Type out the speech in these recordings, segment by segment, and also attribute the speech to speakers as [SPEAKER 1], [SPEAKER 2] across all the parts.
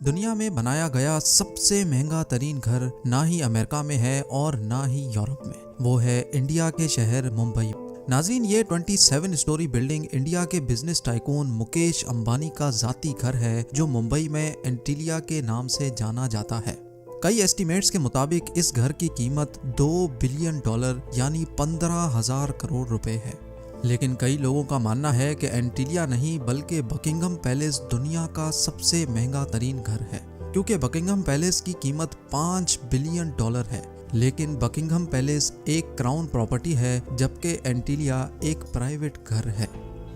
[SPEAKER 1] दुनिया में बनाया गया सबसे महंगा तरीन घर ना ही अमेरिका में है और ना ही यूरोप में, वो है इंडिया के शहर मुंबई। नाज़रीन, ये 27 स्टोरी बिल्डिंग इंडिया के बिजनेस टाइकून मुकेश अंबानी का जाती घर है जो मुंबई में एंटीलिया के नाम से जाना जाता है। कई एस्टिमेट्स के मुताबिक इस घर की कीमत $2 बिलियन यानी 15,000 करोड़ रुपए है। लेकिन कई लोगों का मानना है कि एंटीलिया नहीं बल्कि बकिंघम पैलेस दुनिया का सबसे महंगा तरीन घर है, क्योंकि बकिंघम पैलेस की कीमत $5 बिलियन है। लेकिन बकिंघम पैलेस एक क्राउन प्रॉपर्टी है जबकि एंटीलिया एक प्राइवेट घर है।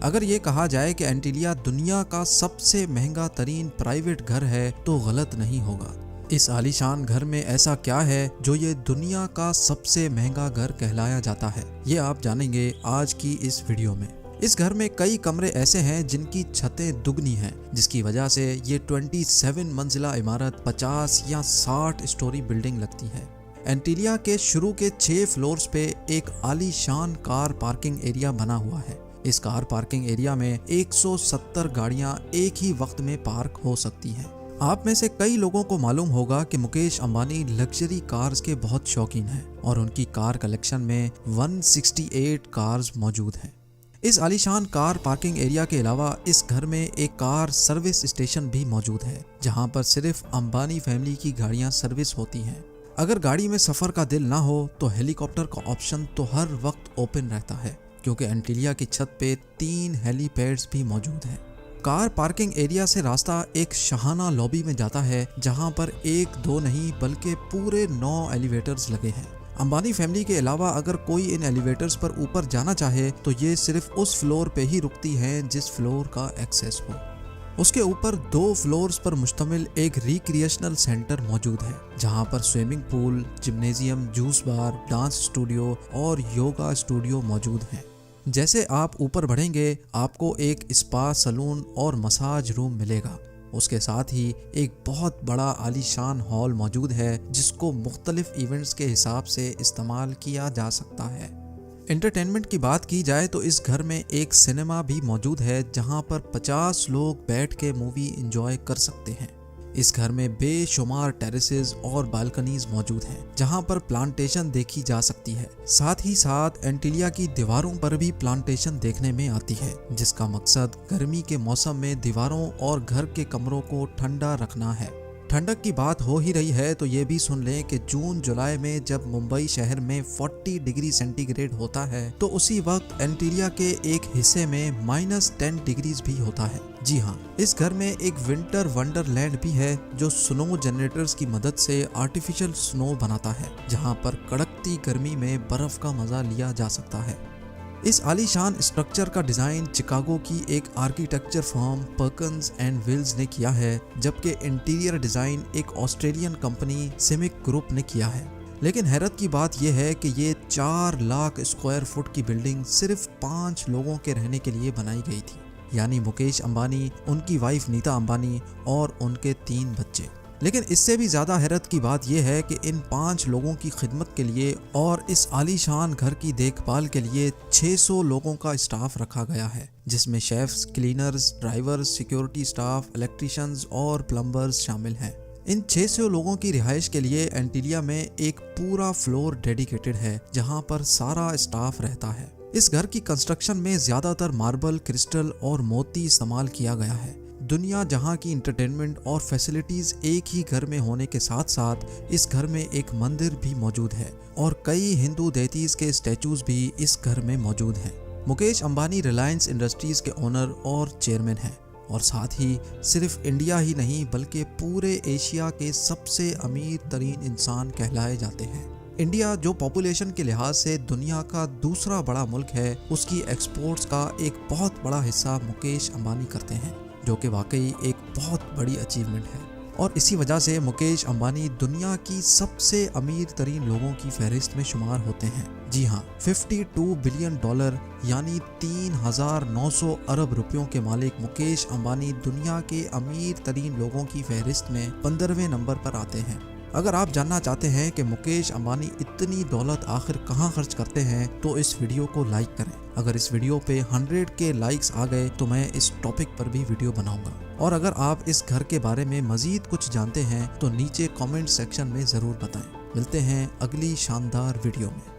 [SPEAKER 1] अगर ये कहा जाए कि एंटीलिया दुनिया का सबसे महंगा तरीन प्राइवेट घर है तो गलत नहीं होगा। इस आलीशान घर में ऐसा क्या है जो ये दुनिया का सबसे महंगा घर कहलाया जाता है, ये आप जानेंगे आज की इस वीडियो में। इस घर में कई कमरे ऐसे हैं जिनकी छतें दुगनी हैं, जिसकी वजह से ये 27 मंजिला इमारत 50 या 60 स्टोरी बिल्डिंग लगती है। एंटीलिया के शुरू के 6 फ्लोर्स पे एक आलीशान कार पार्किंग एरिया बना हुआ है। इस कार पार्किंग एरिया में 170 गाड़ियां एक ही वक्त में पार्क हो सकती हैं। आप में से कई लोगों को मालूम होगा कि मुकेश अंबानी लग्जरी कार्स के बहुत शौकीन हैं और उनकी कार कलेक्शन में 168 कार्स मौजूद हैं। इस आलीशान कार पार्किंग एरिया के अलावा इस घर में एक कार सर्विस स्टेशन भी मौजूद है, जहां पर सिर्फ अंबानी फैमिली की गाड़ियां सर्विस होती हैं। अगर गाड़ी में सफर का दिल ना हो तो हेलीकॉप्टर का ऑप्शन तो हर वक्त ओपन रहता है, क्योंकि एंटीलिया की छत पे 3 हेलीपैड्स भी मौजूद हैं। कार पार्किंग एरिया से रास्ता एक शाहाना लॉबी में जाता है, जहां पर 1-2 नहीं बल्कि पूरे 9 एलिवेटर्स लगे हैं। अंबानी फैमिली के अलावा अगर कोई इन एलिवेटर्स पर ऊपर जाना चाहे तो ये सिर्फ उस फ्लोर पे ही रुकती हैं जिस फ्लोर का एक्सेस हो। उसके ऊपर 2 फ्लोर्स पर मुश्तमिल एक रिक्रिएशनल सेंटर मौजूद है, जहां पर स्विमिंग पूल, जिम्नेजियम, जूस बार, डांस स्टूडियो और योगा स्टूडियो मौजूद हैं। जैसे आप ऊपर बढ़ेंगे आपको एक स्पा, सलून और मसाज रूम मिलेगा। उसके साथ ही एक बहुत बड़ा आलीशान हॉल मौजूद है जिसको मुख्तलिफ इवेंट्स के हिसाब से इस्तेमाल किया जा सकता है। एंटरटेनमेंट की बात की जाए तो इस घर में एक सिनेमा भी मौजूद है, जहां पर 50 लोग बैठ के मूवी एंजॉय कर सकते हैं। इस घर में बेशुमार टेरेसेस और बालकनीज मौजूद हैं, जहां पर प्लांटेशन देखी जा सकती है। साथ ही साथ एंटीलिया की दीवारों पर भी प्लांटेशन देखने में आती है, जिसका मकसद गर्मी के मौसम में दीवारों और घर के कमरों को ठंडा रखना है। ठंडक की बात हो ही रही है तो ये भी सुन लें कि जून जुलाई में जब मुंबई शहर में 40 डिग्री सेंटीग्रेड होता है तो उसी वक्त एंटीलिया के एक हिस्से में -10 डिग्रीज भी होता है। जी हाँ, इस घर में एक विंटर वंडरलैंड भी है जो स्नो जनरेटर्स की मदद से आर्टिफिशियल स्नो बनाता है, जहाँ पर कड़कती गर्मी में बर्फ का मजा लिया जा सकता है। इस आलीशान स्ट्रक्चर का डिजाइन चिकागो की एक architecture firm Perkins and Wills ने किया है, जबकि इंटीरियर डिजाइन एक ऑस्ट्रेलियन कंपनी सिमिक ग्रुप ने किया है। लेकिन हैरत की बात यह है कि ये 4 लाख स्क्वायर फुट की बिल्डिंग सिर्फ 5 लोगों के रहने के लिए बनाई गई थी, यानी मुकेश अंबानी, उनकी वाइफ नीता अंबानी और उनके 3 बच्चे। लेकिन इससे भी ज़्यादा हैरत की बात यह है कि इन 5 लोगों की खिदमत के लिए और इस आलीशान घर की देखभाल के लिए 600 लोगों का स्टाफ रखा गया है, जिसमें chefs, cleaners, drivers, security staff, electricians और प्लम्बर्स शामिल हैं। इन 600 लोगों की रिहाइश के लिए एंटीलिया में एक पूरा फ्लोर डेडिकेटेड है, जहां पर सारा स्टाफ रहता है। इस घर की कंस्ट्रक्शन में ज़्यादातर मार्बल, क्रिस्टल और मोती इस्तेमाल किया गया है। दुनिया जहां की इंटरटेनमेंट और फैसिलिटीज एक ही घर में होने के साथ साथ इस घर में एक मंदिर भी मौजूद है और कई हिंदू देवताओं के स्टैचूज भी इस घर में मौजूद हैं। मुकेश अंबानी रिलायंस इंडस्ट्रीज के ओनर और चेयरमैन हैं और साथ ही सिर्फ इंडिया ही नहीं बल्कि पूरे एशिया के सबसे अमीर तरीन इंसान कहलाए जाते हैं। इंडिया जो पॉपुलेशन के लिहाज से दुनिया का दूसरा बड़ा मुल्क है, उसकी एक्सपोर्ट्स का एक बहुत बड़ा हिस्सा मुकेश अंबानी करते हैं, जो कि वाकई एक बहुत बड़ी अचीवमेंट है। और इसी वजह से मुकेश अंबानी दुनिया की सबसे अमीर तरीन लोगों की फहरिस्त में शुमार होते हैं। जी हाँ, $52 बिलियन यानी 3,900 अरब रुपयों के मालिक मुकेश अंबानी दुनिया के अमीर तरीन लोगों की फहरिस्त में 15वें नंबर पर आते हैं। अगर आप जानना चाहते हैं कि मुकेश अंबानी इतनी दौलत आखिर कहां खर्च करते हैं तो इस वीडियो को लाइक करें। अगर इस वीडियो पे 100 के लाइक्स आ गए तो मैं इस टॉपिक पर भी वीडियो बनाऊंगा। और अगर आप इस घर के बारे में मजीद कुछ जानते हैं तो नीचे कमेंट सेक्शन में ज़रूर बताएं। मिलते हैं अगली शानदार वीडियो में।